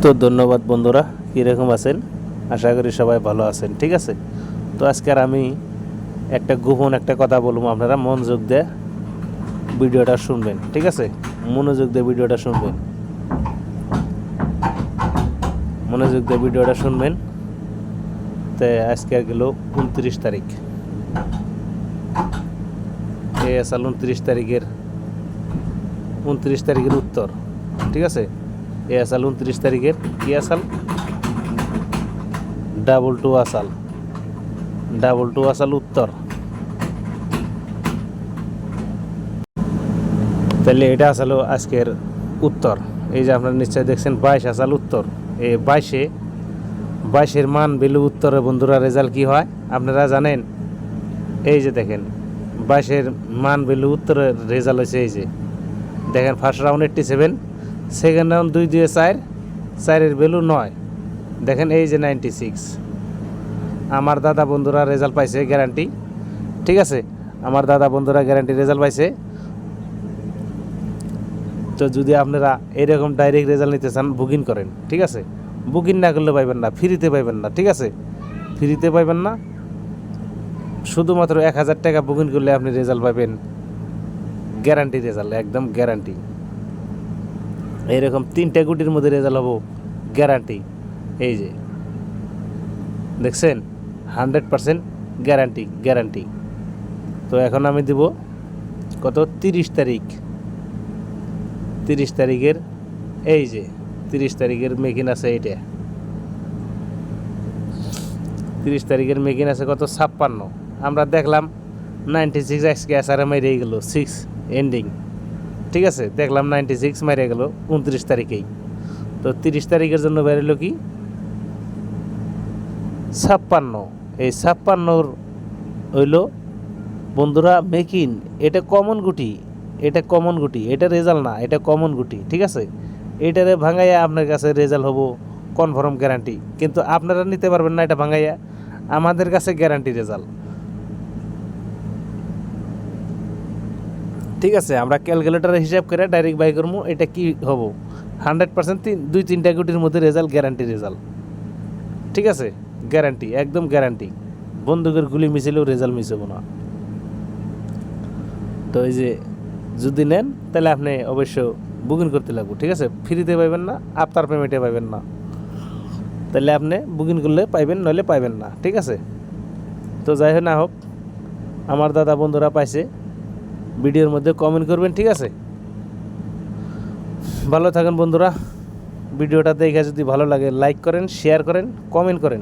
তো ধন্যবাদ বন্ধুরা, কীরকম আছেন? আশা করি সবাই ভালো আছেন। ঠিক আছে, তো আজকে আর আমি একটা গোপন একটা কথা বলবো, আপনারা মনোযোগ দিয়ে ভিডিওটা শুনবেন। ঠিক আছে, মনোযোগ দিয়ে ভিডিওটা শুনবেন, মনোযোগ দিয়ে ভিডিওটা শুনবেন। তো আজকে গেল 29 তারিখ, এই আসাল 29 তারিখের উত্তর। ঠিক আছে, এই আসাল 29 তারিখের কি আসাল? ডাবল টু আসাল উত্তর। তাহলে এটা আসলে আজকের উত্তর। এই যে আপনারা নিশ্চয়ই দেখছেন 22 আসাল উত্তর। এই 22-এর মান ভ্যালু উত্তরে বন্ধুরা রেজাল্ট কি হয় আপনারা জানেন? এই যে দেখেন 22-এর মান ভ্যালু উত্তরের রেজাল্ট হয়েছে। এই যে দেখেন, ফার্স্ট রাউন্ড 87, সেকেন্ড রাউন্ড 2-2-4, 4-এর ভ্যালু 9। দেখেন এই যে 96। আমার দাদা বন্ধুরা রেজাল্ট পাইছে গ্যারান্টি। ঠিক আছে, আমার দাদা বন্ধুরা গ্যারান্টি রেজাল্ট পাইছে। তো যদি আপনারা এরকম ডাইরেক্ট রেজাল্ট নিতে চান, বুকিং করেন। ঠিক আছে, বুকিং না করলে পাইবেন না, ফ্রিতে পাইবেন না। ঠিক আছে, ফ্রিতে পাইবেন না, শুধুমাত্র 1000 টাকা বুকিং করলে আপনি রেজাল্ট পাবেন, গ্যারান্টি রেজাল্ট, একদম গ্যারান্টি। এইরকম 3টা গুটির মধ্যে রেজাল্ট হবো, গ্যারান্টি। এই যে দেখছেন, 100% গ্যারান্টি। তো এখন আমি দিব কত? 30 তারিখের এই যে 30 তারিখের মেকিন আছে। এইটা 30 তারিখের মেকিন আছে কত? 56। আমরা দেখলাম 96 আজকে এসআরএম মাইরে গেল 6 এন্ডিং। ঠিক আছে, দেখলাম 96 মাইরে গেল 29 তারিখেই। তো 30 তারিখের জন্য বেরোলো কি? 56। এই 56 হইল বন্ধুরা মেকিন। এটা কমন গুটি, এটা রেজাল্ট না, এটা কমন গুটি। ঠিক আছে, এটারে ভাঙাইয়া আপনার কাছে রেজাল্ট হবো কনফার্ম গ্যারান্টি, কিন্তু আপনারা নিতে পারবেন না এটা ভাঙাইয়া। আমাদের কাছে গ্যারান্টি রেজাল্ট। ঠিক আছে, আমরা ক্যালকুলেটারে হিসাব করে ডাইরেক্ট বাই করবো। এটা কি হবো? 100% 2-3টা গুটির মধ্যে রেজাল্ট, গ্যারান্টি রেজাল্ট। ঠিক আছে, গ্যারান্টি, একদম গ্যারান্টি। বন্দুকের গুলি মিছিলেও রেজাল্ট মিস হবো না। তো এই যে যদি নেন তাহলে আপনি অবশ্য বুকিং করতে লাগবে। ঠিক আছে, ফ্রিতে পাইবেন না, আফটার পেমেন্টে পাইবেন না। তাহলে আপনি বুকিং করলে পাইবেন, নইলে পাইবেন না। ঠিক আছে, তো যাই হোক না হোক, আমার দাদা বন্ধুরা পাইছে। ভিডিওর মধ্যে কমেন্ট করবেন। ঠিক আছে, ভালো থাকেন বন্ধুরা। ভিডিওটা দেখে যদি ভালো লাগে লাইক করেন, শেয়ার করেন, কমেন্ট করেন।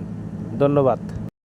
ধন্যবাদ।